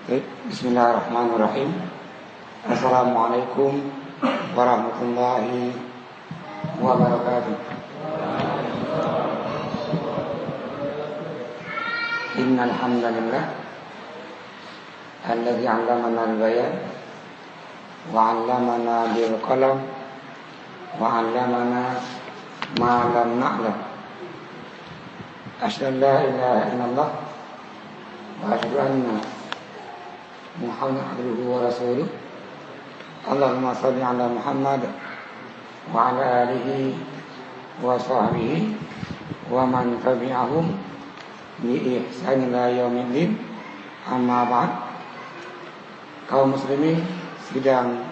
Bismillahirrahmanirrahim. Assalamualaikum warahmatullahi wabarakatuh. Innal hamdalillah alladzi 'allamana al-bayan wa 'allamana bil qalam wa 'allamana ma lam na'lam. Asyhadu an la ilaha illallah wa asyhadu anna Muhammad abduhu wa rasuluh. Allahumma salli ala Muhammad wa ala alihi wa sahbihi wa man tabi'ahum bi ihsan ila yaumiddin. Amma ba'd. Kaum muslimin sidang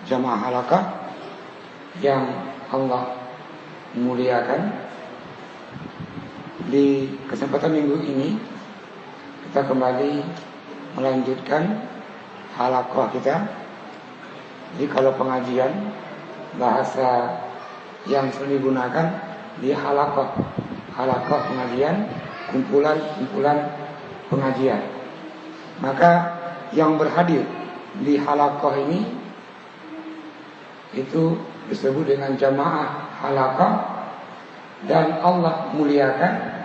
jamaah halaqah yang Allah muliakan, di kesempatan minggu ini kita kembali melanjutkan halaqah kita. Jadi kalau pengajian, bahasa yang sering digunakan di halaqah pengajian, kumpulan pengajian. Maka yang berhadir di halaqah ini itu disebut dengan jamaah halaqah, dan Allah muliakan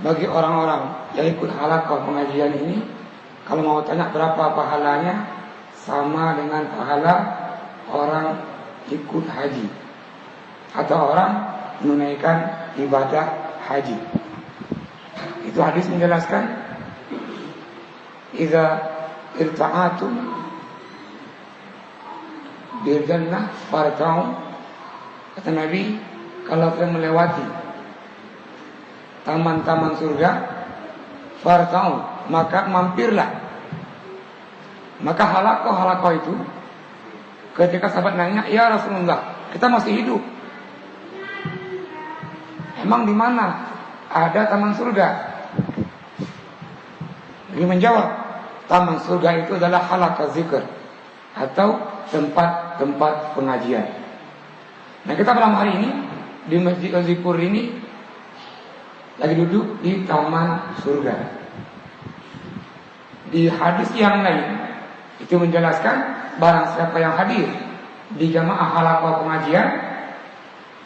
bagi orang-orang yang ikut halaqah pengajian ini. Kalau mau tanya berapa pahalanya, sama dengan pahala orang ikut haji atau orang menunaikan ibadah haji. Itu hadis menjelaskan, idza irta'atum bil jannah farta'u. Kata Nabi, kalau kalian melewati taman-taman surga, farta'u, maka mampirlah. Maka halaqah itu, ketika sahabat nanya, ya Rasulullah, kita masih hidup, emang di mana ada taman surga? Dia menjawab, taman surga itu adalah halaqah zikr, atau tempat-tempat pengajian. Nah, kita malam hari ini di Masjid Az-Zikur ini lagi duduk di taman surga. Di hadis yang lain itu menjelaskan, barang siapa yang hadir di jamaah halaqah pengajian,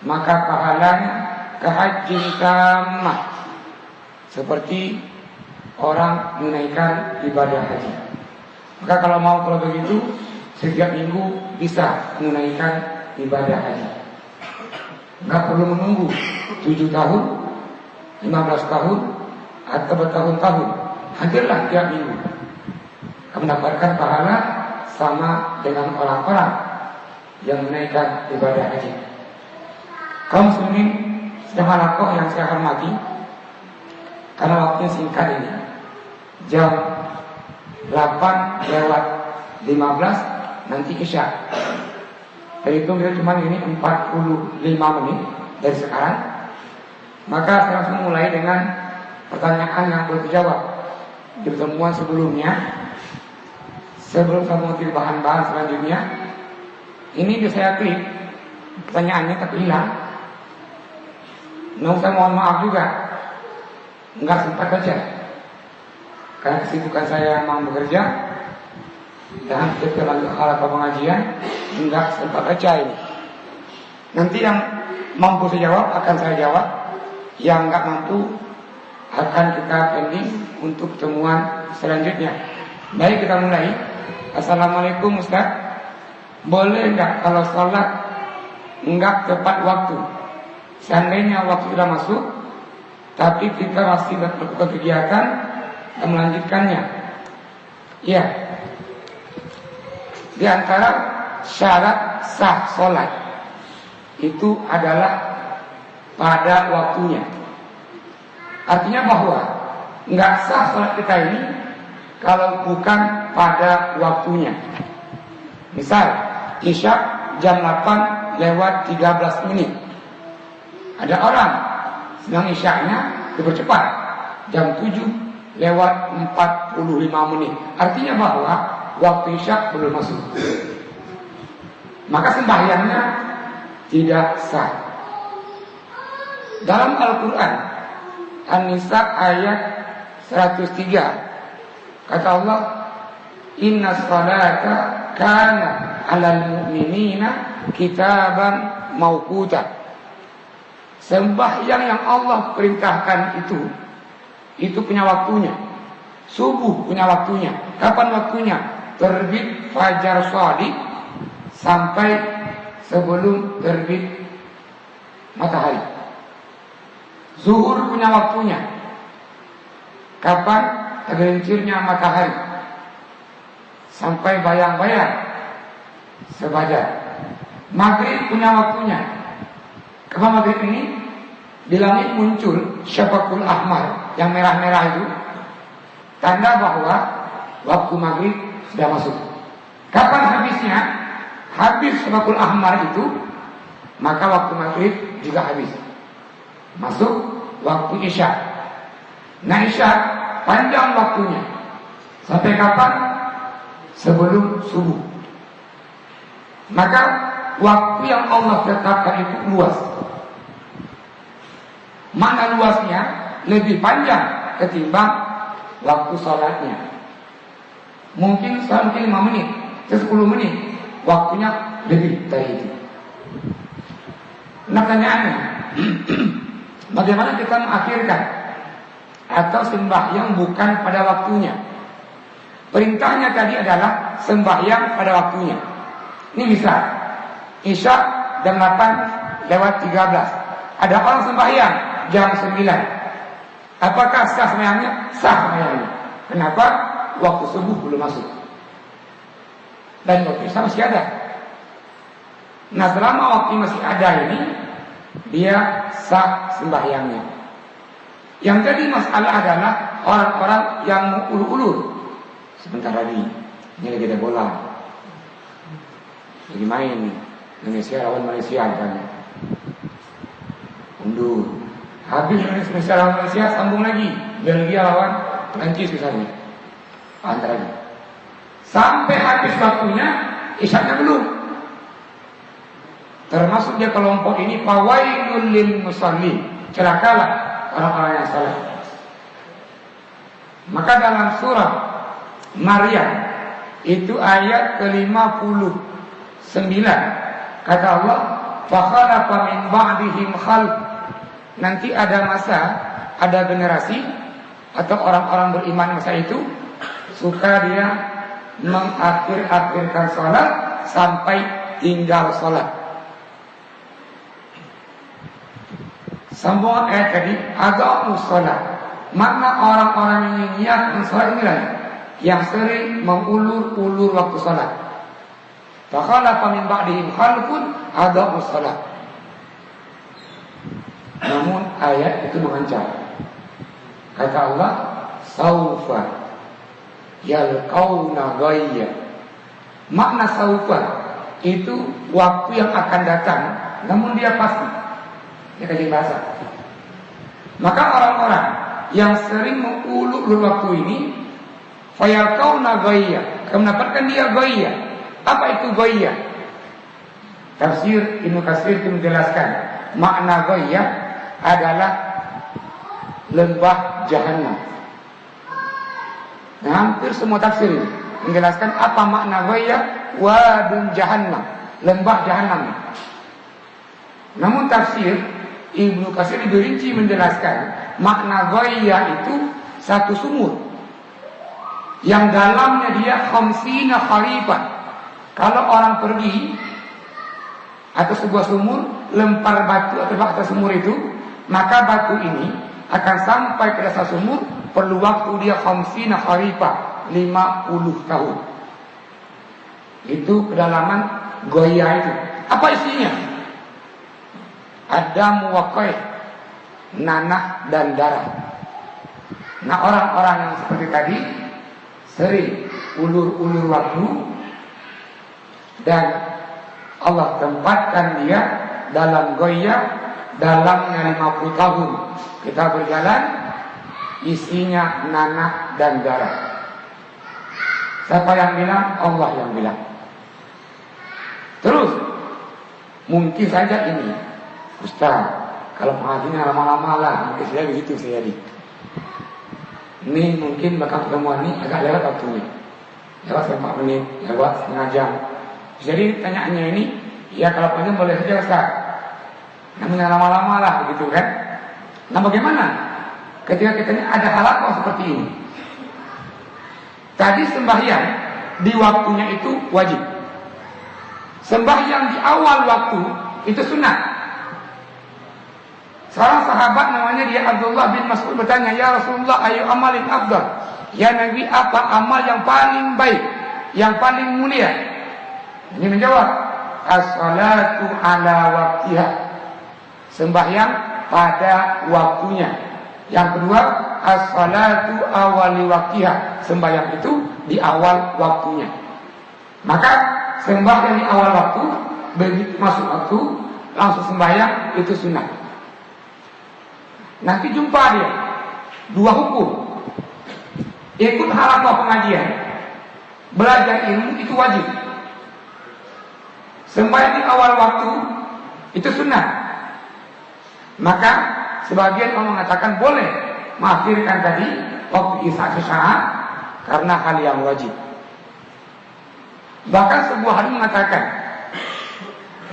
maka pahalanya kehajin tamah, seperti orang menunaikan ibadah haji. Maka kalau begitu, setiap minggu bisa menunaikan ibadah haji. Enggak perlu menunggu 7 tahun, 15 tahun, atau bertahun-tahun. Hadirlah tiap minggu, mendapatkan pahala sama dengan orang-orang yang menaikkan ibadah haji. Kaum muslimin sedang halaqah yang saya hormati, karena waktunya singkat ini, jam 8:15 nanti isya. Terhitung kita cuma ini 45 menit dari sekarang. Maka saya langsung mulai dengan pertanyaan yang belum terjawab di pertemuan sebelumnya. Sebelum saya mengutip bahan-bahan selanjutnya, ini bisa saya klik pertanyaannya tapi hilang. Saya mohon maaf juga, enggak sempat baca karena kesibukan saya memang bekerja, dan ketika lanjut halaqah pengajian enggak sempat baca ini. Nanti yang mampu saya jawab akan saya jawab, yang enggak mampu akan kita pending untuk pertemuan selanjutnya. Baik, kita mulai. Assalamualaikum Ustaz, boleh enggak kalau sholat enggak tepat waktu? Seandainya waktu sudah masuk, tapi kita masih melakukan kegiatan dan melanjutkannya. Iya. Di antara syarat sah sholat itu adalah pada waktunya. Artinya bahwa enggak sah sholat kita ini kalau bukan pada waktunya. Misal isya jam 8:13. Ada orang sedang isyaknya dipercepat jam 7:45. Artinya bahwa waktu isya belum masuk, maka sembahyangnya tidak sah. Dalam Al-Quran An-Nisa ayat 103, kata Allah, Inna salata kana 'alal mu'minina kitaban mauquta. Sembahyang yang Allah perintahkan itu punya waktunya. Subuh punya waktunya. Kapan waktunya? Terbit fajar shadiq sampai sebelum terbit matahari. Zuhur punya waktunya. Kapan? Tergelincirnya matahari sampai bayang-bayang sebajar. Maghrib punya waktunya. Kapan maghrib ini? Di langit muncul syafaqul ahmar, yang merah-merah itu, tanda bahwa waktu maghrib sudah masuk. Kapan habisnya? Habis syafaqul ahmar itu, maka waktu maghrib juga habis. Masuk waktu isya. Nah, isya panjang waktunya. Sampai kapan? Sebelum subuh. Maka waktu yang Allah tetapkan itu luas. Mana luasnya? Lebih panjang ketimbang waktu sholatnya. Mungkin 5 menit, 10 menit. Waktunya lebih dari itu. Nah, pertanyaannya, bagaimana kita mengakhirkan atau sembahyang bukan pada waktunya? Perintahnya tadi adalah sembahyang pada waktunya. Ini misal Isya jam 8:13. Ada orang sembahyang jam 9. Apakah sah sembahyangnya? Sah sembahyangnya. Kenapa? Waktu subuh belum masuk. Dan waktu Isya masih ada. Nah, selama waktu masih ada ini, dia sah sembahyangnya. Yang jadi masalah adalah orang-orang yang ulur-ulur. Sebentar lagi, ini lagi ada bola, lagi main nih, Indonesia lawan Malaysia kan. Undur. Habis Indonesia lawan Malaysia, sambung lagi, Belgia lawan Prancis misalnya. Antar lagi. Sampai habis waktunya, isyaknya belum. Termasuk dia kelompok ini, fawailul lil musallin. Celakalah orang-orang yang salah. Maka dalam surah Maryam itu ayat ke-59 kata Allah, fakhalafa min ba'dihim khalq. Nanti ada masa, ada generasi atau orang-orang beriman masa itu suka dia mengakhir-akhirkan sholat sampai tinggal sholat. Sambungan ayat tadi, aqamus sholat. Mana orang-orang yang menyiapkan sholat inilah yang sering mengulur-ulur waktu sholat. Fakhalafa min ba'dihim khalqun aqamus sholat. Namun ayat itu mengancam. Kata Allah, saufa yalqauna ghayya. Makna saufa itu waktu yang akan datang, namun dia pasti. Dia kajian bahasa. Maka orang-orang yang sering mengulur-ulur waktu ini, fayalqauna ghayya, akan mendapatkan dia ghayya. Apa itu ghayya? Tafsir Ibnu Katsir itu menjelaskan makna ghayya adalah lembah jahanam. Nah, hampir semua tafsir ini menjelaskan apa makna ghayya, wadun jahannam, lembah jahanam. Namun tafsir Ibnu Katsir dirinci menjelaskan makna ghayya itu satu sumur yang dalamnya dia khamsina kharifan. Kalau orang pergi atas sebuah sumur, lempar batu atau atas sumur itu, maka batu ini akan sampai ke dasar sumur, perlu waktu dia khamsina kharifah, 50 tahun. Itu kedalaman ghayya itu. Apa isinya? Ada muwaqqai, nanah dan darah. Nah, orang-orang yang seperti tadi sering ulur-ulur waktu dan Allah tempatkan dia dalam ghayya, dalamnya 50 tahun. Kita berjalan, isinya nanah dan darah. Siapa yang bilang? Allah yang bilang. Terus mungkin saja ini, Ustaz, kalau pengajian lama-lama lah, mungkin saya begitu saya di. Ini mungkin bakal pertemuan ini agak lewat waktunya. lewat 4 menit, lewat setengah jam. Jadi tanyaannya ini, ya kalau panjang boleh saja Ustaz. Namun jangan lama-lama lah begitu kan. Nah bagaimana ketika kita ada halaqah seperti ini? Tadi sembahyang di waktunya itu wajib. Sembahyang di awal waktu itu sunnah. Seorang sahabat namanya dia Abdullah bin Mas'ud bertanya, "Ya Rasulullah, ayu amalin afdal?" Ya Nabi, apa amal yang paling baik, yang paling mulia? Ini menjawab, "As-salatu ala waqtiha." Sembahyang pada waktunya. Yang kedua, as-salatu awali waqtiha. Sembahyang itu di awal waktunya. Maka sembahyang di awal waktu, begitu masuk waktu langsung sembahyang, itu sunnah. Nanti jumpa dia dua hukum. Ikut halaqah pengajian, belajar ilmu itu wajib. Sembahyang di awal waktu itu sunnah. Maka sebagian orang mengatakan boleh mengakhirkan tadi waktu isya sesaat karena hal yang wajib. Bahkan sebuah hadis mengatakan,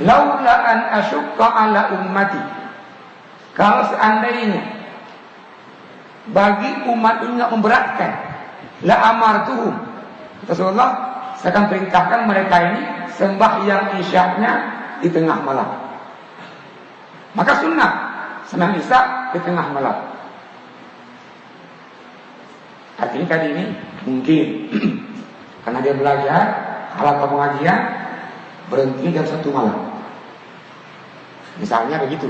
"Laula an asyqa ala ummati." Kalau seandainya bagi umat ini tidak memberatkan, la amartuhum. Rasulullah, saya akan perintahkan mereka ini sembahyang isyaknya di tengah malam. Maka sunnah sembahyang isya di tengah malam. Artinya tadi ini mungkin karena dia belajar halaqah pengajian berhenti jam 1 malam. Misalnya begitu.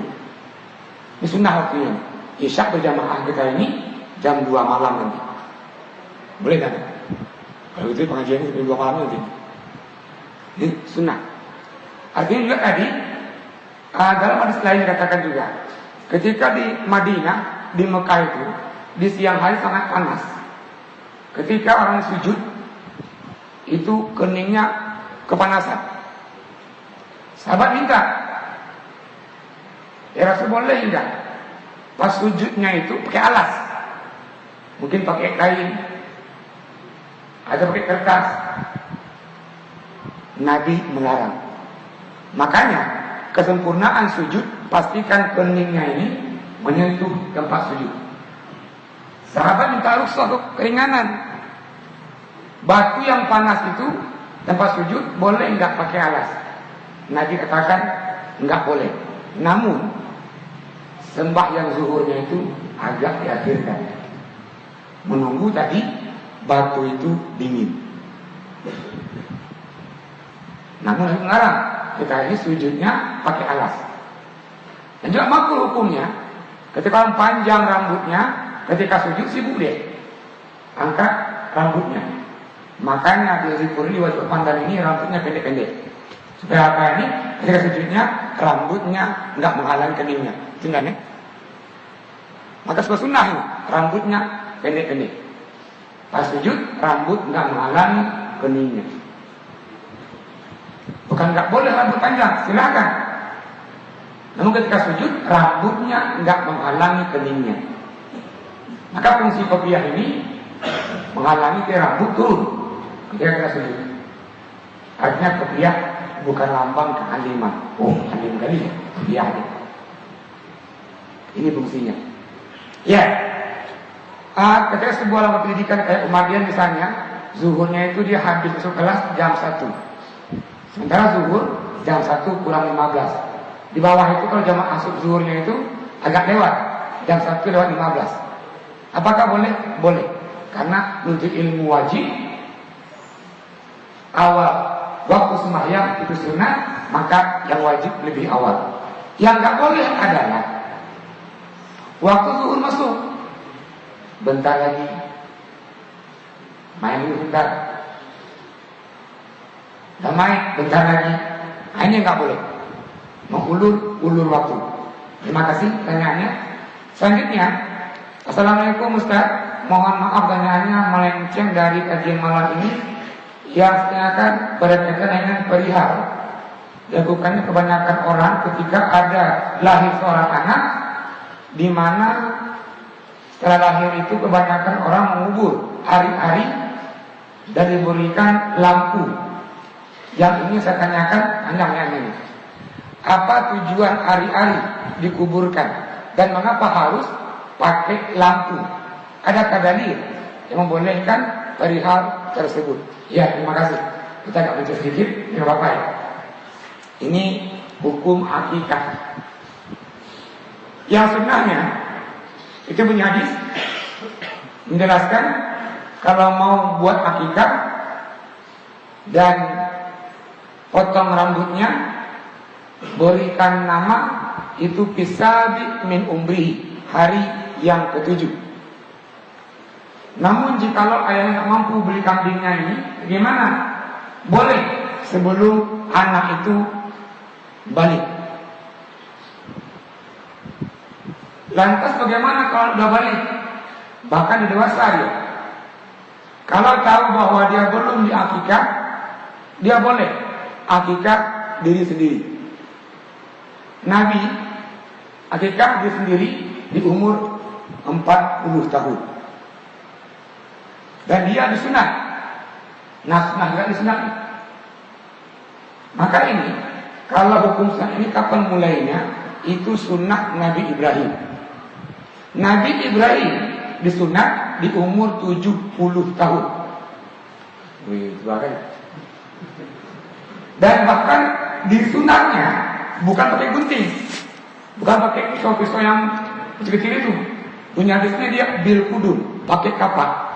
Ini sunnah waktunya. Isya berjamaah kita ini jam 2 malam nanti. Boleh kan? Kalau itu pengajiannya jam 2 malam nanti. Ini sunnah. Artinya juga tadi dalam hadis lain dikatakan juga, ketika di Madinah, di Mekah itu di siang hari sangat panas. Ketika orang sujud itu keningnya kepanasan. Sahabat minta, "Ya Rasul, boleh enggak pas sujudnya itu pakai alas? Mungkin pakai kain atau pakai kertas." Nabi melarang. Makanya kesempurnaan sujud, pastikan keningnya ini menyentuh tempat sujud. Sahabat minta rukhsah untuk keringanan. Batu yang panas itu tempat sujud boleh enggak pakai alas? Nabi katakan enggak boleh. Namun sembahyang zuhurnya itu agak diakhirkan, menunggu tadi batu itu dingin. Namun Nabi melarang kita ini sujudnya pakai alas. Dan juga makruh hukumnya ketika orang panjang rambutnya, ketika sujud sibuk deh angkat rambutnya. Makanya di Zikuri wajib pandan ini rambutnya pendek-pendek. Supaya apa ini? Ketika sujudnya rambutnya enggak menghalangi keningnya. Tinggal ya. Maka sebuah sunnah ini, rambutnya pendek-pendek. Pas sujud rambut enggak menghalangi keningnya. Bukan enggak boleh rambut panjang, silakan. Namun ketika sujud rambutnya enggak menghalangi keningnya. Maka fungsi kopiah ini menghalangi ke rambut turun ketika kita sujud. Artinya kopiah bukan lambang kealiman. Oh, alim kali ya, kopiah. Ini fungsinya. Ya, ketika sebuah lembaga pendidikan kayak Umadiyah misalnya, zuhurnya itu dia habis masuk kelas jam 1. Sementara zuhur jam 1 kurang 15. Di bawah itu kalau jamaah masuk zuhurnya itu agak lewat, jam 1 lewat 15. Apakah boleh? Boleh. Karena nuntut ilmu wajib, awal waktu sembahyang itu sunnah, maka yang wajib lebih awal. Yang nggak boleh adalah waktu zuhur masuk, bentar lagi, main dulu bentar, dan main bentar lagi. Nah, ini nggak boleh. Mengulur waktu. Terima kasih pertanyaannya. Selanjutnya, Assalamualaikum Ustaz. Mohon maaf pertanyaannya melenceng dari kajian malam ini yang ditanyakan berkaitan dengan perihal dilakukannya kebanyakan orang ketika ada lahir seorang anak, di mana setelah lahir itu kebanyakan orang mengubur hari-hari dan diberikan lampu. Yang ini saya tanyakan yang ini. Apa tujuan ari-ari dikuburkan dan mengapa harus pakai lampu? Adakah dalil yang membolehkan perihal tersebut? Ya, terima kasih. Kita agak baca sedikit, ya Bapak ya. Ini hukum akikah. Yang sunnahnya itu punya hadis menjelaskan kalau mau buat akikah dan potong rambutnya, berikan nama itu pisabi min umri, hari yang ketujuh. Namun jikalau ayahnya tak mampu beli kambingnya ini, bagaimana? Boleh sebelum anak itu balik. Lantas bagaimana kalau sudah balik? Bahkan di dewasa dia. Kalau tahu bahwa dia belum diakikah, dia boleh akikah diri sendiri. Nabi akikah diri sendiri di umur 40 tahun. Dan dia disunat. Nah, sunat juga disunat. Maka ini, kalau hukum sunat ini kapan mulainya? Itu sunat Nabi Ibrahim. Nabi Ibrahim disunat di umur 70 tahun. Wih, dan bahkan disunatnya bukan pakai gunting, bukan pakai pisau-pisau yang kecil-kecil itu. Punya hadisnya dia bil kudum, pakai kapak.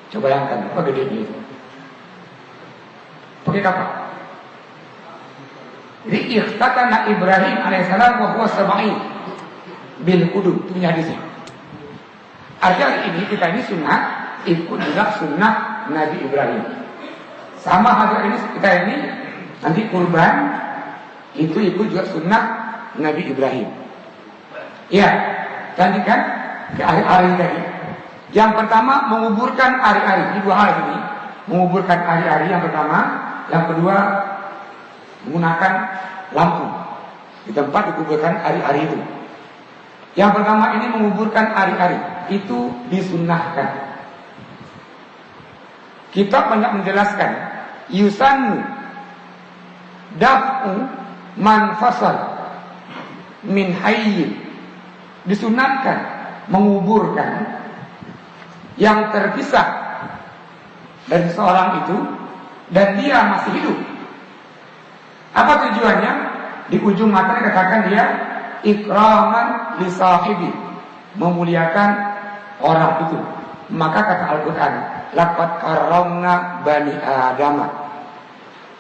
Coba bayangkan apa gedenya itu. Pakai kapak. Jadi ikhtatana Ibrahim alaihissalam wa huwa sab'in bil kudum, itu punya hadisnya. Artinya ini kita ini sunat ikut juga sunat Nabi Ibrahim. Sama halnya ini kita ini nanti kurban itu ikut juga sunat Nabi Ibrahim. Ya, tadi kan ke ari-ari tadi. Yang pertama menguburkan ari-ari. Ini dua hal ini. Menguburkan ari-ari yang pertama, yang kedua menggunakan lampu di tempat dikuburkan ari-ari itu. Yang pertama ini menguburkan ari-ari, itu disunnahkan. Kitab banyak menjelaskan yusannu daf'u man fasal min hayyin, disunatkan menguburkan yang terpisah dari seorang itu dan dia masih hidup. Apa tujuannya? Di ujung matanya katakan dia ikraman li sahibi, memuliakan orang itu. Maka kata Al-Quran, laqad karramna bani Adam.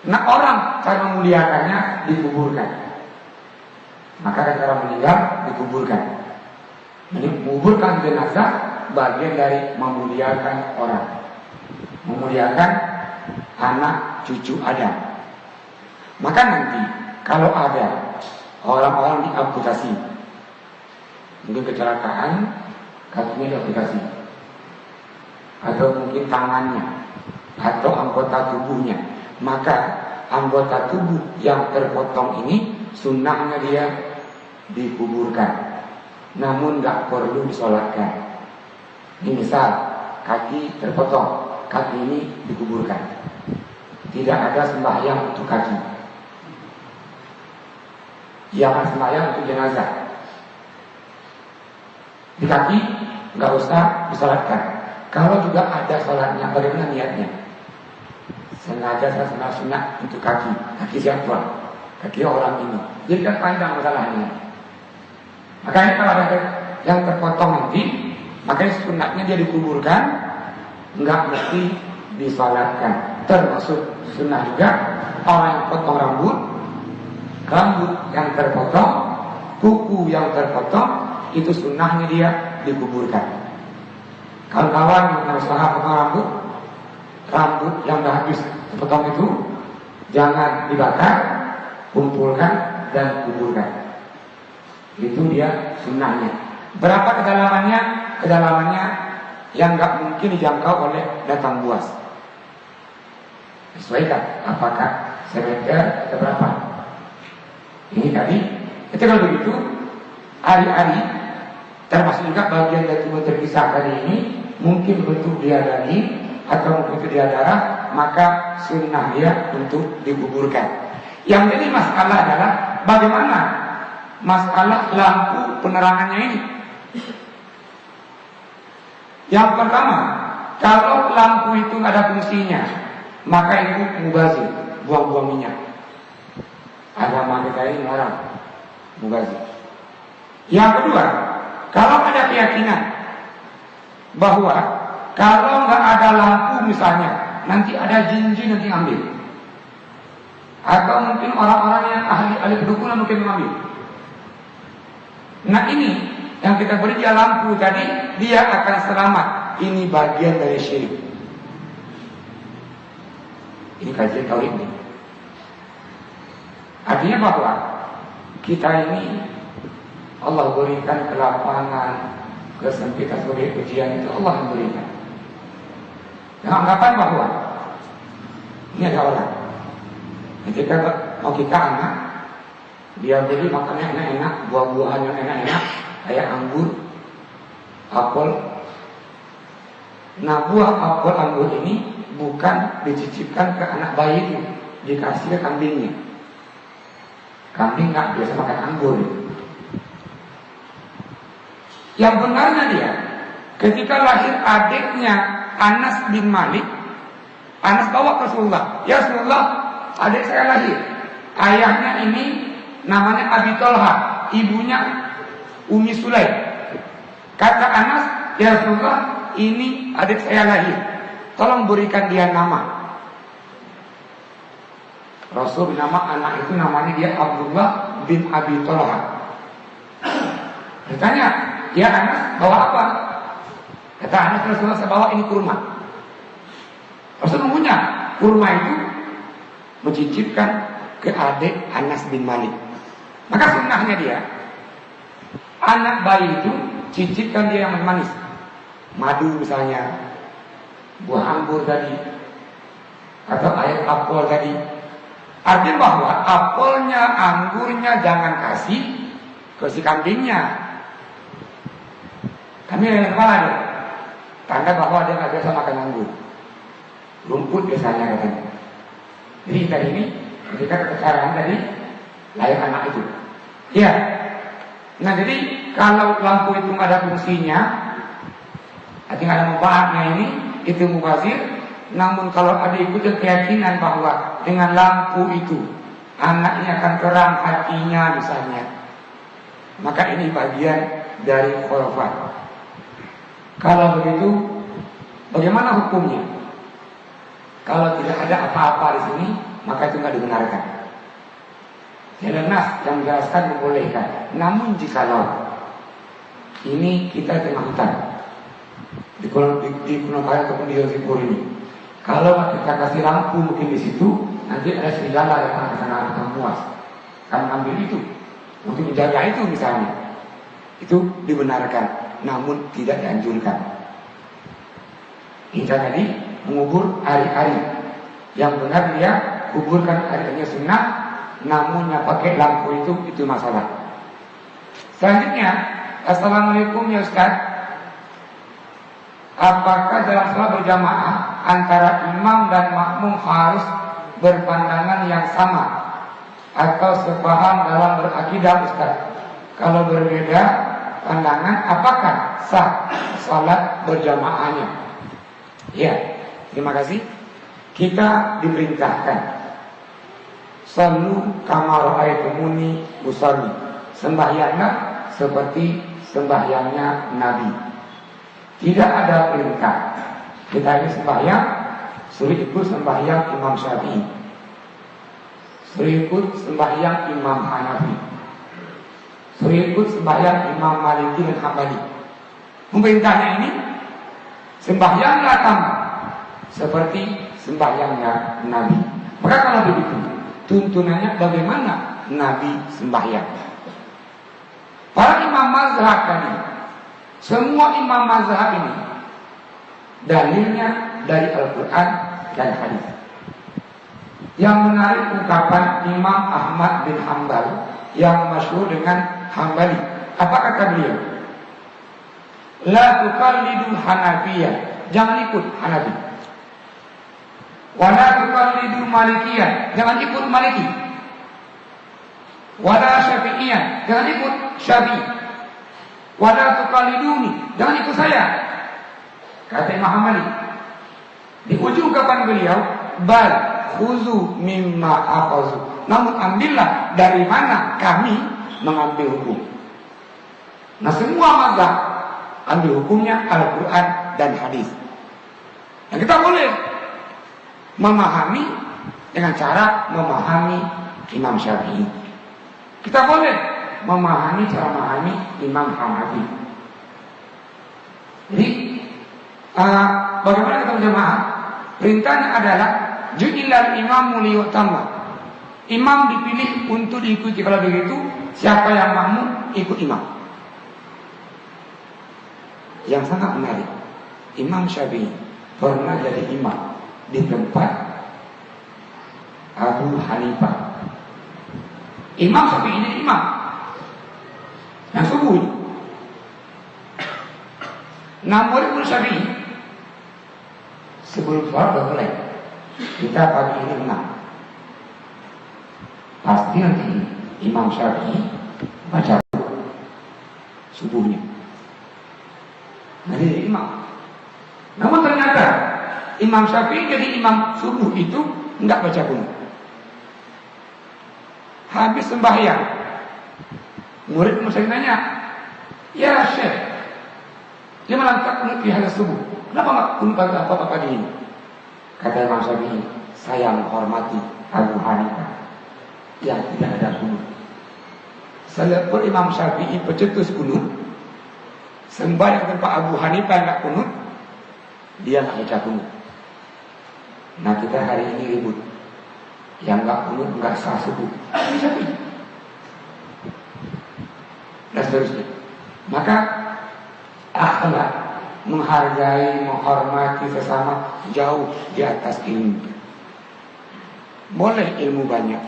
Nah, orang cara memuliakannya dikuburkan. Maka kata orang meninggal dikuburkan. Jadi menguburkan jenazah bagian dari memuliakan orang, memuliakan anak cucu Adam. Maka nanti kalau ada orang-orang diamputasi, mungkin kecelakaan, kakinya diamputasi, atau mungkin tangannya, atau anggota tubuhnya, maka anggota tubuh yang terpotong ini sunnahnya dia dikuburkan, namun nggak perlu disolatkan. Ini misal kaki terpotong, kaki ini dikuburkan, tidak ada sembahyang untuk kaki, jangan sembahyang untuk jenazah. Di kaki nggak usah disolatkan. Kalau juga ada sholatnya, bagaimana niatnya? Sengaja saya sunat untuk kaki siapa? Kaki orang ini. Jadi kan panjang masalahnya. Makanya kalau ada yang terpotong nanti, makanya sunatnya dia dikuburkan, nggak mesti disolatkan. Termasuk sunnah juga orang yang potong rambut yang terpotong, kuku yang terpotong, itu sunnahnya dia dikuburkan. Kawan-kawan yang usaha potong rambut yang dah habis potong itu jangan dibakar, kumpulkan dan kuburkan. Itu dia sunnahnya. Berapa kedalamannya? Kedalamannya yang nggak mungkin dijangkau oleh datang buas. Sesuaikan apakah semeter atau berapa. Ini tadi. Itu kalau begitu hari-hari termasuk juga bagian dari tubuh terpisah tadi ini mungkin bentuk dia daging atau mungkin itu dia darah, maka sunnah dia untuk dikuburkan. Yang jadi masalah adalah bagaimana masalah lampu penerangannya ini. Yang pertama, kalau lampu itu nggak ada fungsinya, maka itu mubazir, buang-buang minyak. Agama kita ini larang mubazir. Yang kedua, kalau ada keyakinan bahwa kalau nggak ada lampu misalnya, nanti ada jin-jin nanti ambil, atau mungkin orang-orang yang ahli pedukunan mungkin mengambil. Nah ini yang kita beri dia lampu tadi, dia akan selamat. Ini bagian dari syirik. Ini kajian tauhid ini. Artinya bahwa kita ini Allah berikan kelapangan, kesempitan sebagai ujian, itu Allah yang berikan. Dengan anggapan bahwa ini ada orang ketika mau kita anak, dia beli makannya enak-enak, buah-buahan yang enak-enak, kayak anggur, apel. Nah buah apel anggur ini bukan dicicipkan ke anak bayi itu, dikasih ke kambingnya. Kambing nggak biasa makan anggur. Yang benarnya dia, ketika lahir adiknya Anas bin Malik, Anas bawa ke Rasulullah, ya Rasulullah, adik saya lahir. Ayahnya ini namanya Abi Tolha, ibunya Umi Sulaim. Kata Anas, ya Rasulullah, ini adik saya lahir, tolong berikan dia nama. Rasul nama anak itu namanya dia Abdullah bin Abi Tolha. Ditanya, ya Anas bawa apa? Kata Anas, Rasulullah saya bawa ini kurma. Rasul mengunyah kurma itu, mencicipkan ke adik Anas bin Malik. Maka sunnahnya dia, anak bayi itu cicipkan dia yang manis, madu misalnya, buah anggur tadi, atau air apel tadi. Artinya bahwa apelnya, anggurnya jangan kasih ke si kambingnya. Kami yang kepala dia, tanda bahwa dia nggak biasa makan anggur, rumput biasanya katanya. Jadi kita ini ketika kekecarahan tadi lahir anak itu. Ya. Nah jadi kalau lampu itu nggak ada fungsinya, artinya ada manfaatnya ini, itu mubazir. Namun kalau ada ikut keyakinan bahwa dengan lampu itu anaknya akan terang hatinya misalnya, maka ini bagian dari khurafat. Kalau begitu, bagaimana hukumnya? Kalau tidak ada apa-apa di sini, maka itu nggak dibenarkan. Ada nas yang menjelaskan membolehkan. Namun jikalau ini kita tengah hutan di Gunung Kaya ataupun di Zipur ini, kalau kita kasih lampu mungkin di situ, nanti ada serigala yang akan muas, akan ambil itu untuk menjaga itu misalnya. Itu dibenarkan, namun tidak dianjurkan. Kita tadi mengubur hari-hari, yang benar dia kuburkan hari-harinya sunnah, namun yang pakai lampu itu masalah. Selanjutnya, assalamualaikum ya Ustaz. Apakah dalam sholat berjamaah antara imam dan makmum harus berpandangan yang sama atau sepaham dalam berakidah Ustaz? Kalau berbeda pandangan, apakah sah sholat berjamaahnya? Ya, terima kasih. Kita diperintahkan sallu kama ra'aitumuni usalli, sembahyanglah seperti sembahyangnya Nabi. Tidak ada perintah kita ini sembahyang suruh ikut sembahyang Imam Syafi'i, suruh ikut sembahyang Imam Hanafi, suruh ikut sembahyang Imam Maliki dan Hambali. Perintahnya ini sembahyanglah kamu seperti sembahyangnya Nabi. Maka kalau begitu, tuntunannya bagaimana Nabi sembahyang. Para imam mazhab tadi, semua imam mazhab ini dalilnya dari Al-Quran dan hadis. Yang menarik ungkapan Imam Ahmad bin Hanbal yang masyhur dengan Hambali. Apa kata beliau? La tuqallidu Hanafiyah, jangan ikut Hanafi. Wala tuqallidu Malikiyah, jangan ikut Maliki. Wala Syafi'iyah, jangan ikut Syafi'i. Wala tuqalliduni, jangan ikut saya. Kata Imam Malik. Di ujung kapan beliau, bal khuzu mimma akhazu. Namun ambillah dari mana kami mengambil hukum. Nah, semua mazhab ambil hukumnya Al-Quran dan hadis. Nah, kita boleh memahami dengan cara memahami Imam Syafi'i. Kita boleh memahami cara memahami Imam Hanafi. Jadi bagaimana kita berjamaah? Perintahnya adalah ju'ilal imamu liyutamma. Imam dipilih untuk diikuti. Kalau begitu, siapa yang makmum ikut imam. Yang sangat menarik, Imam Syafi'i pernah jadi imam di tempat Abu Hanifah. Imam Syafi'i ini imam yang subuh. Nah, murid Syafi'i sebelum sholat sudah mulai, kita pagi ini menang. Pasti nanti Imam Syafi'i baca subuhnya. Nanti jadi imam. Namun ternyata Imam Syafi'i jadi imam subuh itu enggak baca qunut. Habis sembahyang, murid Syafi'i nanya, ya Syekh, lima lantak qunut di hari subuh. Kenapa enggak qunut apa pagi ini? Kata Imam Syafi'i, saya menghormati Abu Hanifah yang tidak ada qunut. Selepon Imam Syafi'i pencetus qunut, sembahyang tempat Abu Hanifah enggak qunut, dia enggak baca qunut. Nah, kita hari ini ribut. Yang enggak qunut enggak sah subuh. Ini Syafi'i. Dan seterusnya. Maka akhlak, menghargai, menghormati sesama jauh di atas ilmu. Boleh ilmu banyak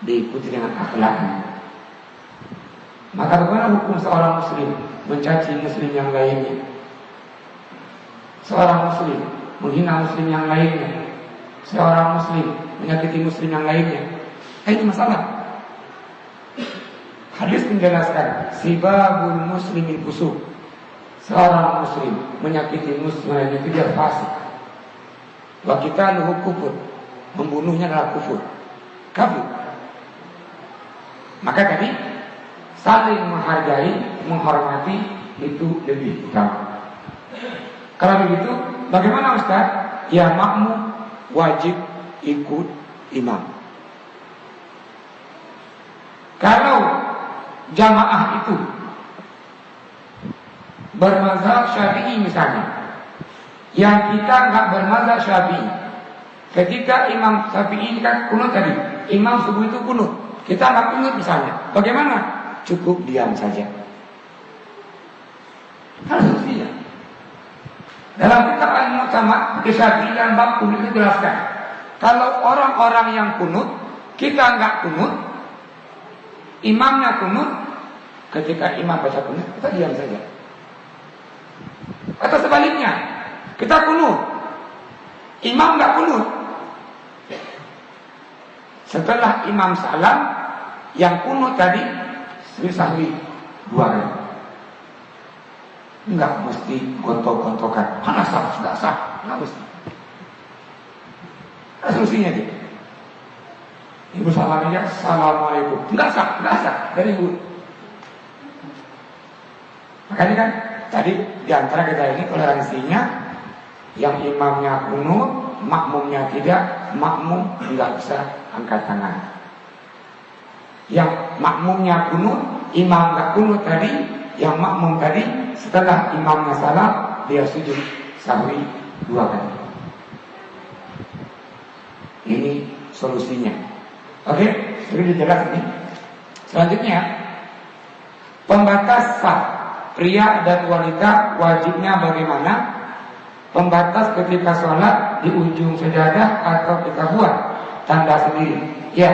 diikuti dengan akhlaknya. Maka bagaimana hukum seorang muslim mencaci muslim yang lainnya? Seorang muslim menghina muslim yang lainnya. Seorang muslim menyakiti muslim yang lainnya. Ini masalah. Hadis menjelaskan, sibabul muslimin fusuq. Seorang muslim menyakiti muslim yang tidak fasik. Wa qitaluhu kufur. Membunuhnya adalah kufur. Kafir. Maka tadi saling menghargai, menghormati itu lebih utama. Kalau begitu, bagaimana Ustaz? Ya, makmum wajib ikut imam. Kalau jamaah itu bermazhab Syafi'i misalnya, yang kita nggak bermazhab Syafi'i, ketika Imam Syafi'i kan kunut tadi, imam subuh itu kunut, kita nggak kunut misalnya, bagaimana? Cukup diam saja. Harus solusinya. Dalam kitab Al-Mu'tamad Syafi'i dan bab kunut itu jelaskan, kalau orang-orang yang kunut, kita nggak kunut, imamnya kunut, ketika imam baca kunut, kita diam saja. Atau sebaliknya, kita kunut, imam nggak kunut. Setelah imam salam, yang kunut tadi sahwi 2 kali. Enggak mesti gontok-gontokan. Mana sah, enggak sah, enggak mesti. Solusinya dia. Ibu salamnya, assalamualaikum. Enggak sah, dari ibu. Makanya kan tadi diantara kita ini toleransinya, yang imamnya kunut, makmumnya tidak, makmum enggak bisa angkat tangan. Yang makmumnya kunut, imam enggak kunut tadi, yang makmum tadi setelah imamnya salam dia sujud sahwi 2 kali. Ini solusinya. Oke, sudah jelas ini. Selanjutnya, pembatas sah pria dan wanita wajibnya bagaimana? Pembatas ketika sholat di ujung sejadah atau kita buat tanda sendiri. Ya.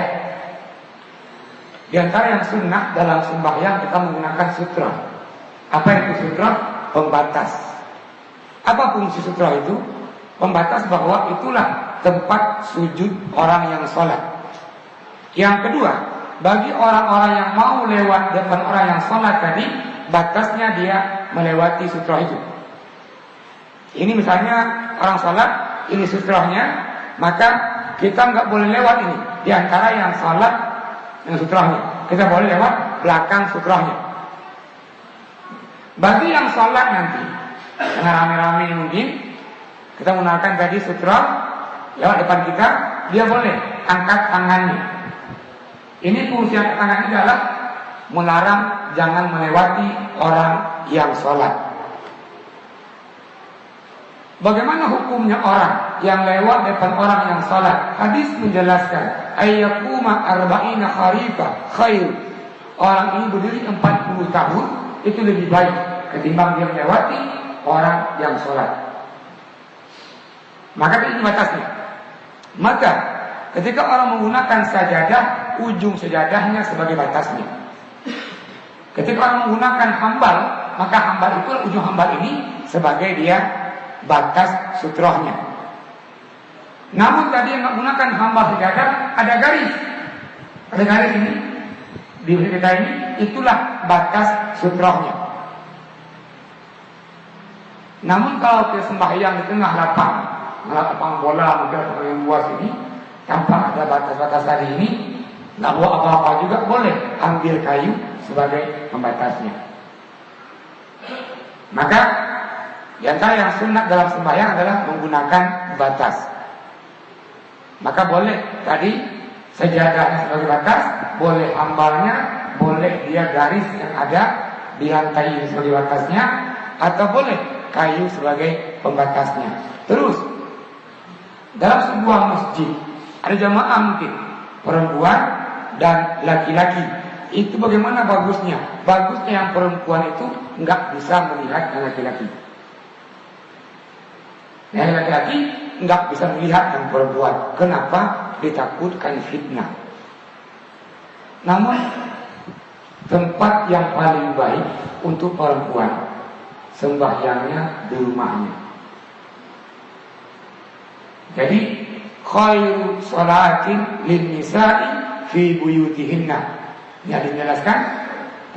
Di antara yang sunnah dalam sembahyang kita menggunakan sutra. Apa itu sutra? Pembatas. Apa fungsi sutra itu? pembatas bahwa itulah tempat sujud orang yang sholat. Yang kedua, bagi orang-orang yang mau lewat depan orang yang sholat tadi, batasnya dia melewati sutra itu. Ini misalnya orang sholat, ini sutranya, maka kita nggak boleh lewat ini di antara yang sholat dengan sutranya. Kita boleh lewat belakang sutranya. Bagi yang sholat nanti dengan rame-rame mungkin kita menggunakan tadi sutra lewat depan kita, dia boleh angkat tangannya. Ini fungsi angkat tangan ini adalah melarang jangan melewati orang yang sholat. Bagaimana hukumnya orang yang lewat depan orang yang sholat? Hadis menjelaskan ayyakuma arba'ina kharifa khair. Orang ini berdiri 40 tahun itu lebih baik ketimbang dia melewati orang yang sholat. Maka ini batasnya. Maka ketika orang menggunakan sajadah, ujung sajadahnya sebagai batasnya. Ketika orang menggunakan hambal, maka hambal itu ujung hambal ini sebagai dia batas sutrohnya. Namun tadi yang menggunakan hambal sajadah ada garis. Ada garis ini di kita ini, itulah batas sutrohnya. Namun kalau kita sembahyang di tengah lapang bola, mungkin lapang yang luas ini, tanpa ada batas-batas tadi ini, nggak bawa apa-apa juga boleh ambil kayu sebagai pembatasnya. Maka di antara yang sunat dalam sembahyang adalah menggunakan batas. Maka boleh tadi sajadahnya sebagai batas, boleh hambalnya, boleh dia garis yang ada di lantai ini sebagai batasnya, atau boleh kayu sebagai pembatasnya. Terus dalam sebuah masjid ada jamaah mungkin perempuan dan laki-laki. Itu bagaimana bagusnya? Bagusnya yang perempuan itu nggak bisa melihat yang laki-laki. Yang laki-laki nggak bisa melihat yang perempuan. Kenapa? Ditakutkan fitnah. Namun tempat yang paling baik untuk perempuan sembahyangnya di rumahnya. Jadi khairu sholatin lin nisa'i fi buyutihinna. Yang dijelaskan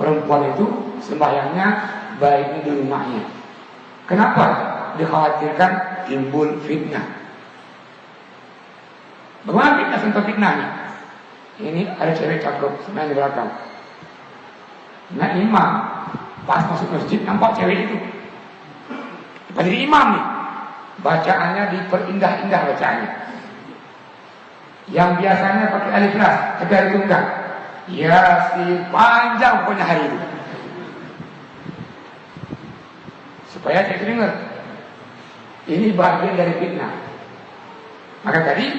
perempuan itu sembahyangnya baiknya di rumahnya. Kenapa? Dikhawatirkan timbul fitnah. Bagaimana fitnah contoh fitnahnya? Ini ada cewek cakep sebenarnya di belakang. Nah imam pas masuk masjid nampak cewek itu. Pada diri imam nih, bacaannya diperindah-indah bacaannya. Yang biasanya pakai alif ras, tapi hari itu enggak. Ya si panjang pokoknya hari itu. Supaya saya dengar. Ini bagian dari fitnah. Maka tadi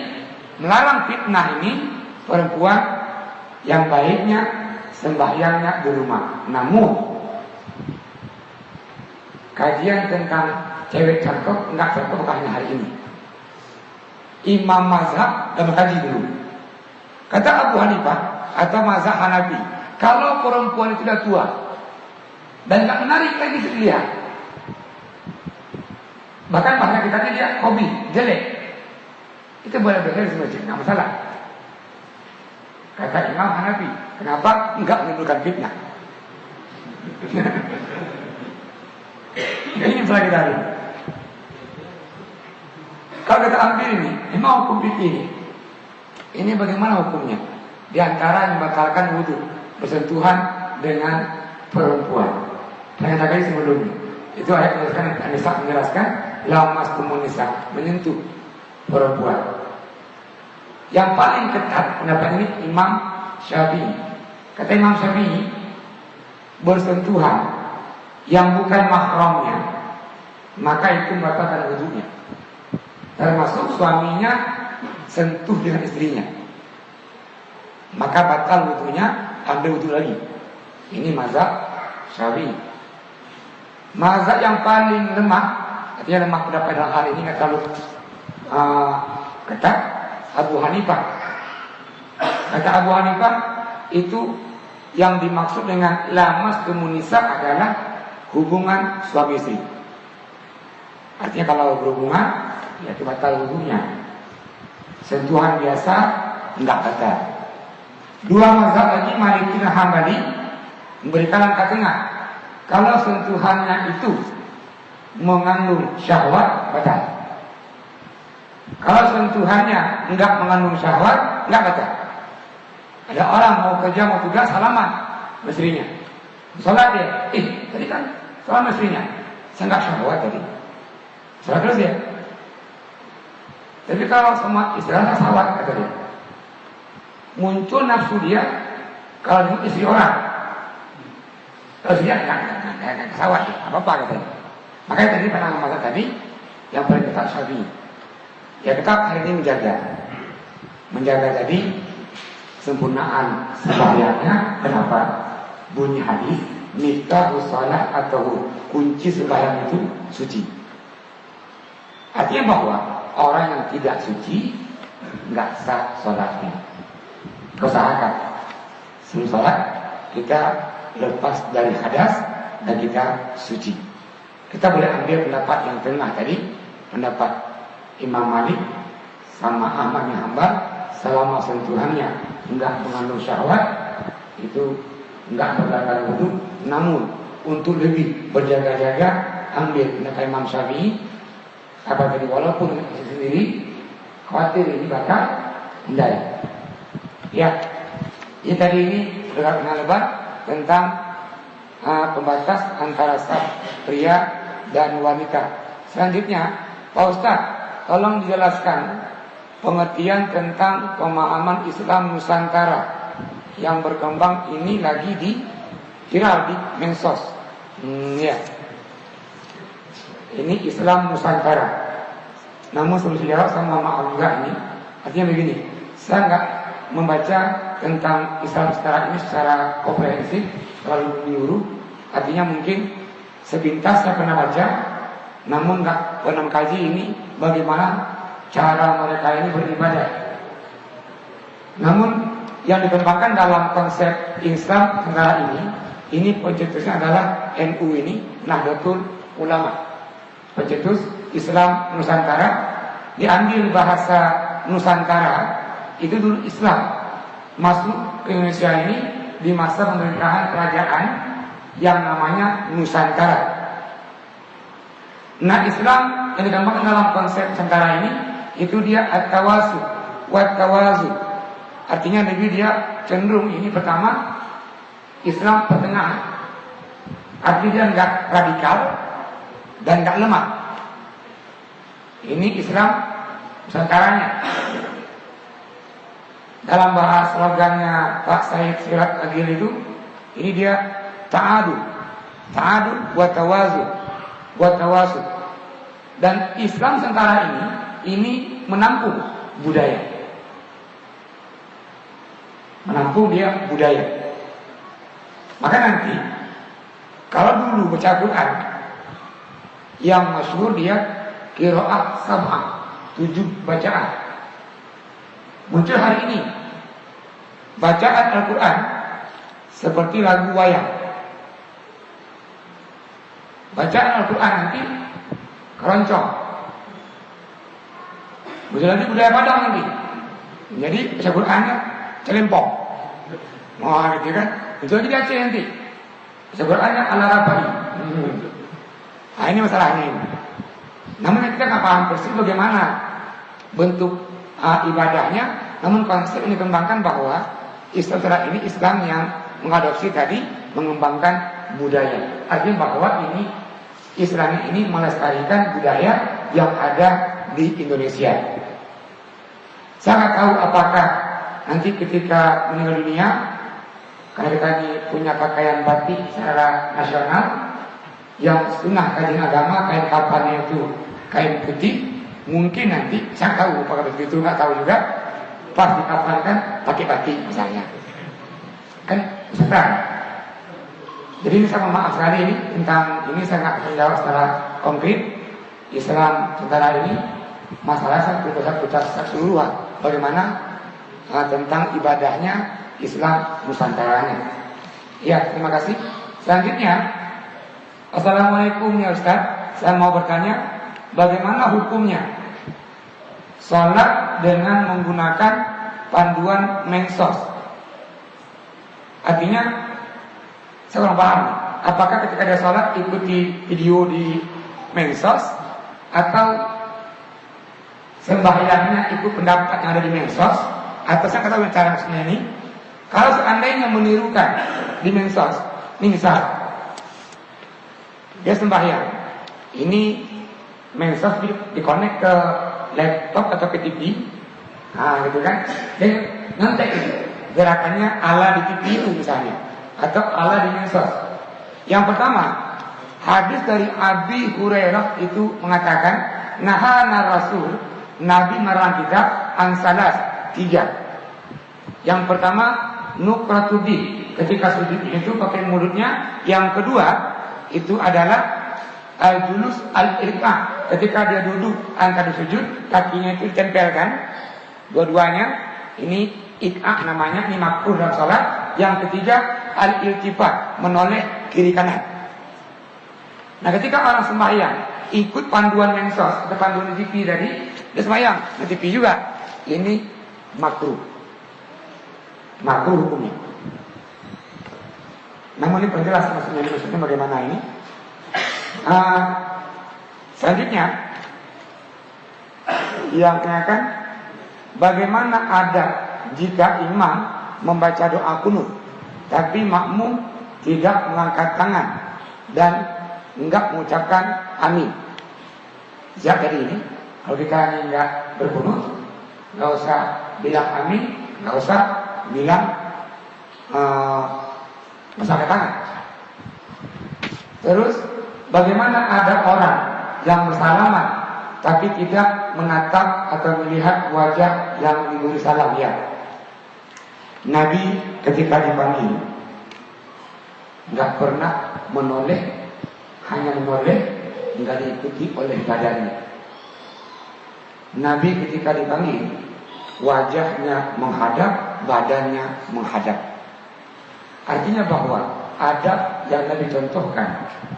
melarang fitnah ini perempuan yang baiknya sembahyangnya di rumah. Namun kajian tentang cewek cakep enggak cakep hanya hari ini. Imam mazhab dan kaji dulu. Kata Abu Hanifah atau mazhab Hanafi, kalau perempuan itu sudah tua dan enggak menarik lagi dilihat, bahkan bahkan kita dia hobi jelek, itu boleh berdiri di masjid, nggak masalah. Kata Imam Hanafi, kenapa enggak menimbulkan fitnah? Ini masalah kita hari. Kalau kita ambil ini hukum fikih ini bagaimana hukumnya? Di antara yang membatalkan wudhu, bersentuhan dengan perempuan. Saya katakan sebelumnya, itu ayat menjelaskan lamastumun nisa, menyentuh perempuan. Yang paling ketat pendapat ini Imam Syafi'i. Kata Imam Syafi'i, bersentuhan yang bukan mahramnya, maka itu membatalkan wudhunya. Termasuk suaminya sentuh dengan istrinya, maka batal wudhunya, ambil wudhu lagi. Ini mazhab Syafi'i. Mazhab yang paling lemah, artinya lemah pendapat dalam hal ini nggak terlalu ketat, Abu Hanifah. Kata Abu Hanifah, itu yang dimaksud dengan lamas komunisa adalah hubungan suami istri. Artinya kalau berhubungan yaitu batal wudunya. Sentuhan biasa enggak batal. Dua mazhab lagi, Maliki dan Hambali, memberikan langkah tengah. Kalau sentuhannya itu mengandung syahwat, batal. Kalau sentuhannya enggak mengandung syahwat, enggak batal. Ada orang mau kerja, mau tugas, salaman istrinya. Sholat dia, tadi kan sholat istrinya, saya enggak syahwat tadi. Sholat terus dia. Tapi kalau sama istilahnya syahwat, kata dia, muncul nafsu dia kalau dengan istri orang. Terus dia enggak syahwat, apa-apa katanya. Makanya tadi pernah ngomong tadi, yang paling ketat Syafi'i. Ya tetap hari ini menjaga tadi sempurnaan sembahyangnya. Kenapa? Bunyi hadis miftahus shalah atau kunci sembahyang itu suci. Artinya bahwa orang yang tidak suci nggak sah sholatnya. Usahakan sebelum sholat kita lepas dari hadas dan kita suci. Kita boleh ambil pendapat yang tengah tadi, pendapat Imam Malik sama Ahmad bin Hanbal, selama sentuhannya enggak mengandung syahwat itu enggak berbatal wudu. Namun untuk lebih berjaga-jaga ambil pendapat Imam Syafi'i. Apa tadi, walaupun sendiri khawatir ini bakal hindari. Ya, ini tadi ini sudah pernah lebar tentang pembatas antara saf pria dan wanita. Selanjutnya, Pak Ustaz, tolong dijelaskan pengertian tentang pemahaman Islam Nusantara yang berkembang ini lagi di viral di medsos. Ya. Ini Islam Nusantara. Namun sebelum saya jawab, saya mohon maaf juga ini. Artinya begini, saya enggak membaca tentang Islam Nusantara ini secara komprehensif, terlalu menyeluruh. Artinya mungkin sepintas saya pernah baca, namun enggak pernah mengkaji ini bagaimana cara mereka ini beribadah. Namun yang dikembangkan dalam konsep Islam Nusantara ini pencetusnya adalah NU ini, Nahdlatul Ulama. Pencetus Islam Nusantara, diambil bahasa Nusantara itu dulu Islam masuk ke Indonesia ini di masa pemerintahan kerajaan yang namanya Nusantara. Nah, Islam yang dikembangkan dalam konsep Nusantara ini itu dia at-tawasu wat-tawazu. Artinya lebih dia cenderung ini pertama Islam pertengahan. Artinya dia enggak radikal dan enggak lemah. Ini Islam Nusantaranya. Dalam bahasa slogannya Pak Said Sirat Agil itu, ini dia ta'adu wa tawazu. Dan Islam Nusantara ini menampung budaya. Menampung dia budaya. Maka nanti kalau dulu baca Quran yang masyhur dia qiraat sab'ah, 7 bacaan. Muncul hari ini bacaan Al-Quran seperti lagu wayang. Bacaan Al-Quran nanti keroncong. Muncul lagi budaya Padang nanti. Jadi baca Qurannya celempong. Wah, gitu kan. Muncul lagi di Aceh nanti. Baca Qurannya ala rabai. Nah, ini masalahnya ini. Namun kita nggak paham persis bagaimana bentuk ibadahnya. Namun konsep ini dikembangkan bahwa Islam ini Islam yang mengadopsi tadi, mengembangkan budaya. Artinya bahwa ini Islam ini melestarikan budaya yang ada di Indonesia. Saya nggak tahu apakah nanti ketika meninggal dunia, karena kita ini punya pakaian batik secara nasional yang sunnah kajian agama, kain kafannya itu kain putih. Mungkin nanti saya tahu, apakah begitu nggak tahu juga, pas dikafankan pakai batik misalnya, kan susah. Jadi ini saya mohon maaf sekali ini tentang ini saya nggak menjawab secara konkret. Islam Nusantara ini masalah saya putar keseluruhan bagaimana tentang ibadahnya Islam Nusantaranya. Ya, terima kasih. Selanjutnya, assalamualaikum ya Ustaz. Saya mau bertanya, bagaimana hukumnya sholat dengan menggunakan panduan mensos. Artinya saya kurang paham, apakah ketika dia sholat ikuti video di mensos atau sembahyangnya ikut pendapat yang ada di mensos, atau saya katakan cara maksudnya ini. Kalau seandainya menirukan di mensos, ini misal dia sembahyang, ini mensos dikonek ke laptop atau ke TV, nah gitu kan, dia ngontek gitu gerakannya ala di TV itu misalnya, atau ala di mensos. Yang pertama, hadis dari Abi Hurairah itu mengatakan, nahana Rasul, Nabi melarang kita ansalas 3. Yang pertama, nukratudi, ketika sujud itu pakai mulutnya. Yang kedua, itu adalah al-julus al-irqa, ketika dia duduk angkat sujud, kakinya itu ditempelkan dua-duanya. Ini ik'a namanya, ini makruh dalam salat. Yang ketiga, al-iltifat, menoleh kiri kanan. Nah, ketika orang sembahyang ikut panduan mensos atau panduan TV tadi, dia sembahyang di TV juga, ini makruh. Makruh hukumnya. Namun ini perjelas maksudnya bagaimana ini. Selanjutnya yang tanyakan, bagaimana adab jika imam membaca doa kunut tapi makmum tidak mengangkat tangan dan enggak mengucapkan amin. Sejak tadi ini, kalau kita enggak berkunut, enggak usah bilang amin, enggak usah bilang mengangkat tangan. Terus bagaimana ada orang yang bersalaman tapi tidak menatap atau melihat wajah yang diberi salam? Ya, Nabi ketika dipanggil nggak pernah menoleh, hanya menoleh, nggak diikuti oleh badannya. Nabi ketika dipanggil wajahnya menghadap, badannya menghadap. Artinya bahwa adab yang Nabi contohkan,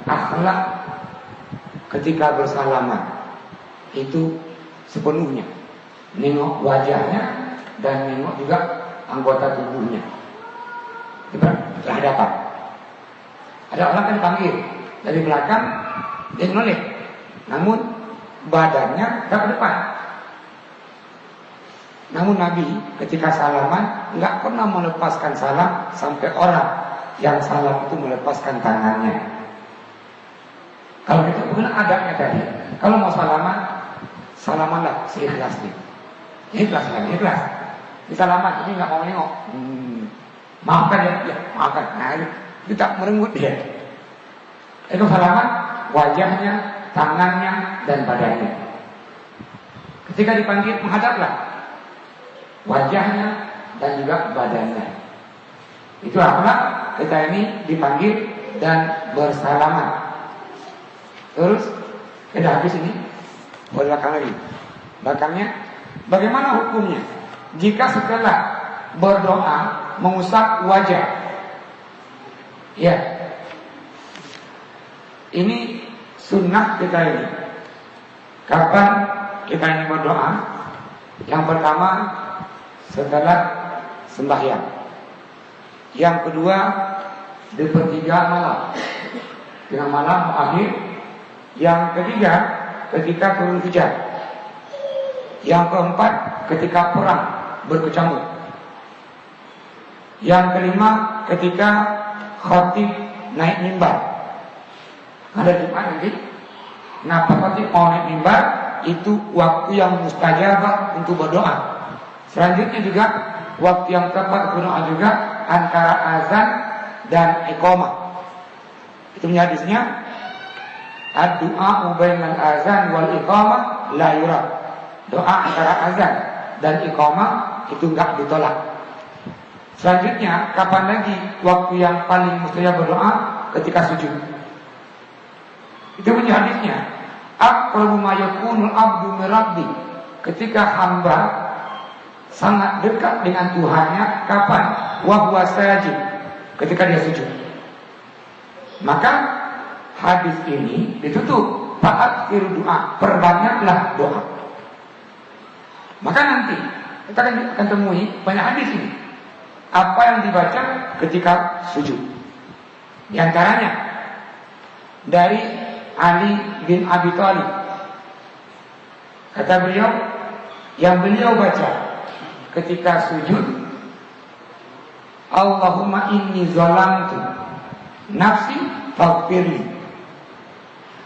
akhlak ketika bersalaman itu sepenuhnya nengok wajahnya dan nengok juga anggota tubuhnya. Berhadapan. Ada orang kan dipanggil dari belakang, dia menoleh, namun badannya ke depan. Namun Nabi ketika salaman nggak pernah melepaskan salam sampai orang yang salam itu melepaskan tangannya. Kalau kita bukan adabnya tadi, kalau mau salaman, salamanlah seikhlasnya. Ikhlas lagi, ikhlas. Di salaman ini nggak mau nengok. Maafkan ya, maafkan. Nah, kita merenggut dia. Itu salaman, wajahnya, tangannya, dan badannya. Ketika dipanggil menghadaplah wajahnya dan juga badannya. Itu akhlak kita ini dipanggil dan bersalaman. Terus kita habis ini belakang lagi. Belakangnya, bagaimana hukumnya jika setelah berdoa mengusap wajah? Ya, ini sunnah kita ini. Kapan kita ini berdoa? Yang pertama setelah sembahyang. Yang kedua di pertigaan malam, tengah malam akhir. Yang ketiga ketika turun hujan. Yang keempat ketika perang berkecamuk. Yang kelima ketika khatib naik mimbar. Ada Jumat nanti. Kenapa khatib mau naik mimbar? Itu waktu yang mustajabah untuk berdoa. Selanjutnya juga waktu yang tepat berdoa juga antara azan dan iqamah. Itu hadisnya, ad-du'a bainal azan wal iqamah la yurad. Doa antara azan dan iqamah itu enggak ditolak. Selanjutnya, kapan lagi waktu yang paling mustajab berdoa? Ketika sujud. Itu punya hadisnya, aqrabu ma yakunul abdu min rabbi. Ketika hamba sangat dekat dengan Tuhannya, kapan? Wa huwa sajid, ketika dia sujud. Maka hadis ini ditutup, fa'akthiru doa, perbanyaklah doa. Maka nanti kita akan temui banyak hadis ini. Apa yang dibaca ketika sujud. Di antaranya dari Ali bin Abi Thalib. Kata beliau, yang beliau baca ketika sujud, Allahumma inni zalamtu nafsi faghfirli.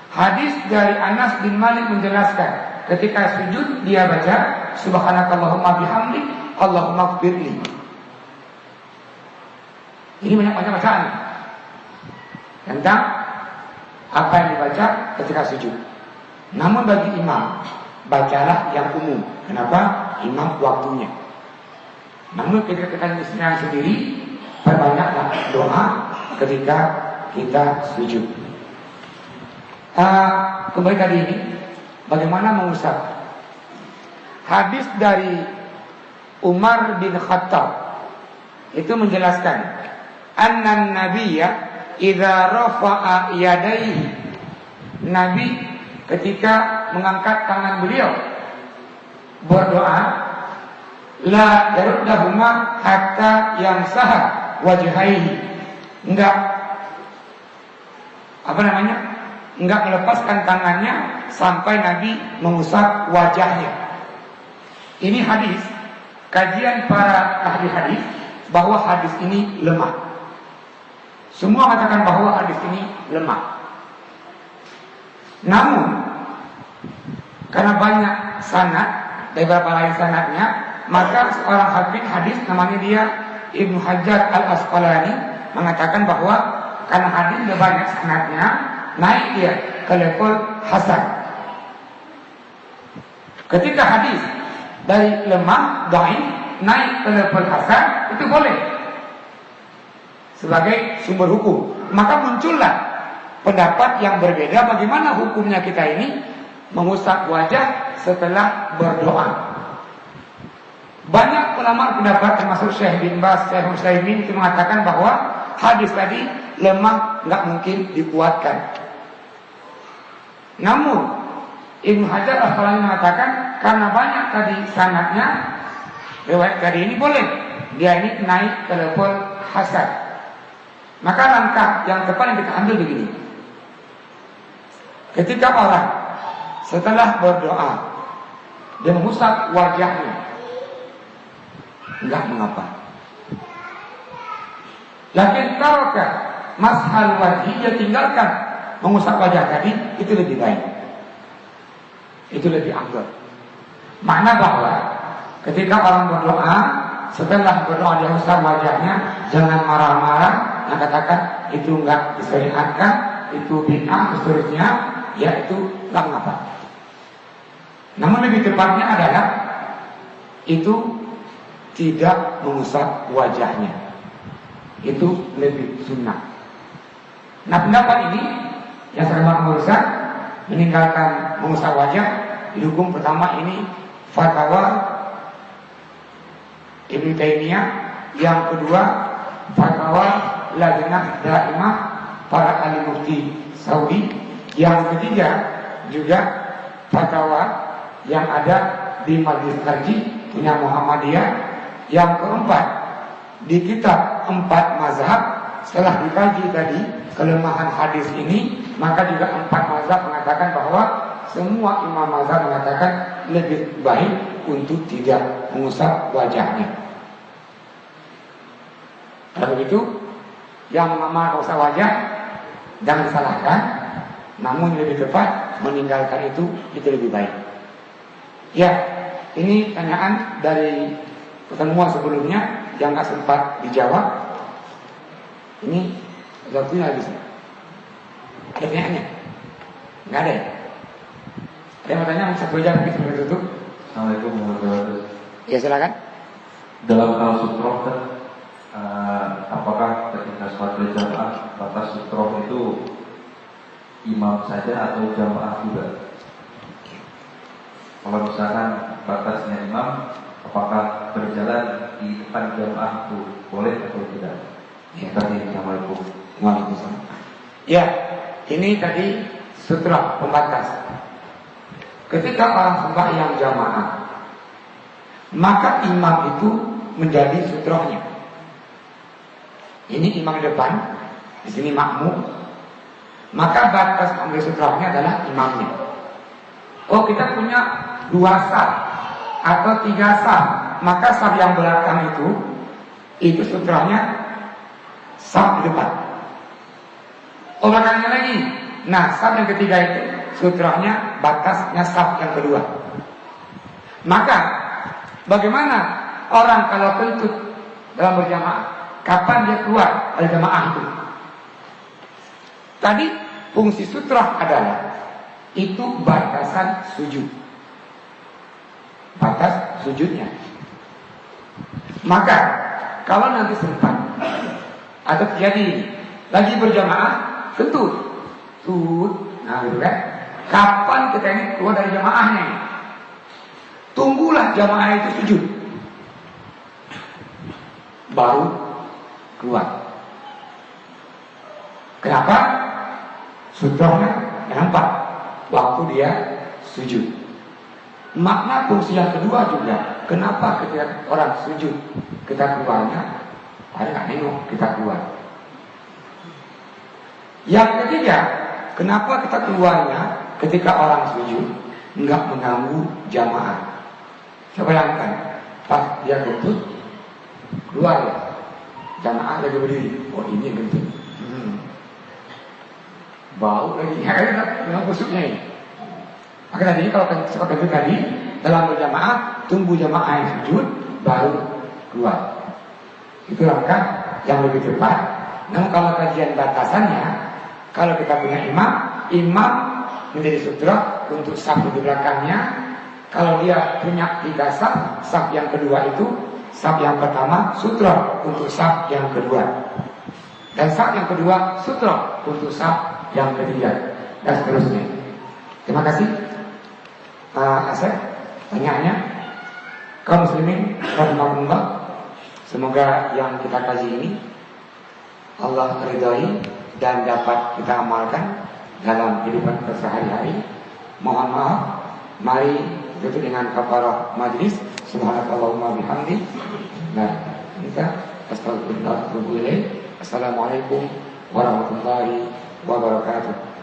Hadis dari Anas bin Malik menjelaskan, ketika sujud dia baca subhanakallahumma bihamdik Allahumma ighfirli. Ini banyak bacaan tentang apa yang dibaca ketika sujud. Namun bagi imam, bacalah yang umum. Kenapa? Imam waktunya. Namun ketika kita sendiri, perbanyaklah doa ketika kita sujud. Kembali tadi ini, bagaimana mengusap? Hadis dari Umar bin Khattab itu menjelaskan, annan nabiyya idza rafa'a yadayhi. Nabi ketika mengangkat tangan beliau berdoa, la yaruddahuma hatta yamsaha wajhaihi. Enggak melepaskan tangannya sampai Nabi mengusap wajahnya. Ini hadis, kajian para ahli hadis bahwa hadis ini lemah. Semua katakan bahwa hadis ini lemah. Namun karena banyak sanad dari beberapa lain sanadnya, maka seorang hafiz hadis namanya dia Ibnu Hajar Al-Asqalani mengatakan bahwa karena hadis sudah banyak sanadnya, naik dia ke level hasan. Ketika hadis dari lemah, dhaif, naik ke level hasan, itu boleh sebagai sumber hukum. Maka muncullah pendapat yang berbeda bagaimana hukumnya kita ini mengusap wajah setelah berdoa. Banyak ulama pendapat termasuk Syekh bin Baz, Syekh Utsaimin itu mengatakan bahwa hadis tadi lemah, nggak mungkin dikuatkan. Namun Ibnu Hajar Al-Asqalani mengatakan karena banyak tadi sanadnya, riwayat tadi ini boleh dia ini naik ke level hasan. Maka langkah yang tepat yang kita ambil begini. Ketika orang setelah berdoa dia mengusap wajahnya, enggak mengapa. Lakin taraka mashal wajhi, dia tinggalkan mengusap wajah tadi, itu lebih baik. Itu lebih afdal. Makna bahwa ketika orang berdoa, setelah berdoa dia usap wajahnya, jangan marah-marah, yang katakan itu enggak disyariatkan, itu bid'ah, seterusnya, ya itu enggak mengapa. Namun lebih tepatnya adalah itu tidak mengusap wajahnya, itu lebih sunnah. Nah, pendapat ini yang sangat merusak meninggalkan mengusap wajah, dihukum pertama ini fatwa Ibnu Taimiyah, yang kedua fatwa Lajnah Daimah para ahli mufti Saudi, yang ketiga juga fatwa yang ada di Majelis Tarjih punya Muhammadiyah, yang keempat di kitab 4 mazhab. Setelah dikaji tadi kelemahan hadis ini, maka juga 4 mazhab mengatakan bahwa semua imam mazhab mengatakan lebih baik untuk tidak mengusap wajahnya. Kalau begitu, yang mengamalkan usap wajah jangan disalahkan, namun lebih tepat meninggalkan itu lebih baik. Ya, ini tanyaan dari pertemuan sebelumnya yang nggak sempat dijawab. Ini waktunya habis. Ada pertanyaannya? Nggak ada ya? Ada yang mau tanya? Satu aja mungkin sebelum tutup. Assalamualaikum warahmatullahi wabarakatuh. Ya, silakan. Dalam hal sutroh kan, apakah ketika sholat berjamaah batas sutroh itu imam saja atau jamaah juga? Kalau misalkan batasnya imam, apakah berjalan di depan jamaah itu boleh atau tidak? Ya. Assalamualaikum. Waalaikumsalam. Ya, ini tadi sutra pembatas. Ketika orang sembahyang jamaah, maka imam itu menjadi sutrohnya. Ini imam depan, di sini makmum, maka batas mengambil sutrohnya adalah imamnya. Oh, kita punya 2 saf atau 3 saf, maka saf yang belakang itu sutrohnya saf di depan. Oh, belakangnya lagi. Nah, saf yang ketiga itu sutrohnya batasnya saf yang kedua. Maka bagaimana orang kalau kentut dalam berjamaah? Kapan dia keluar dari jamaah itu? Tadi fungsi sutroh adalah itu batasan sujud, batas sujudnya. Maka kalau nanti sempat atau terjadi lagi berjamaah kentut, nah gitu kan? Kapan kita ini keluar dari jamaahnya? Tunggulah jamaah itu sujud, baru keluar. Kenapa? Sutrohnya nampak waktu dia sujud. Makna fungsi yang kedua juga, kenapa ketika orang sujud kita keluarnya, ada nggak nengok kita keluar. Yang ketiga, kenapa kita keluarnya ketika orang sujud nggak mengganggu jamaah. Coba bayangkan, pas dia kentut keluar ya, jamaah lagi berdiri, oh ini yang kentut, bau lagi, ya kan memang busuknya ini. Maka tadi kalau seperti kentut tadi dalam berjamaah, tunggu jamaah yang sujud baru keluar. Itu langkah yang lebih tepat. Namun kalau kajian batasannya, kalau kita punya imam menjadi sutra untuk saf di belakangnya. Kalau dia punya 3 saf yang kedua itu, saf yang pertama sutra untuk saf yang kedua, dan saf yang kedua sutra untuk saf yang ketiga, dan seterusnya. Terima kasih Pak Asep, tanyaannya. Kaum muslimin rahimakumullah, semoga yang kita kaji ini Allah ridhai dan dapat kita amalkan dalam kehidupan sehari-hari. Mohon maaf, mari itu dengan kafarah majlis. Subhanakallahumma bihamdi. Nah, kita astagfirullah wa atubu ilaih. Assalamualaikum warahmatullahi wabarakatuh.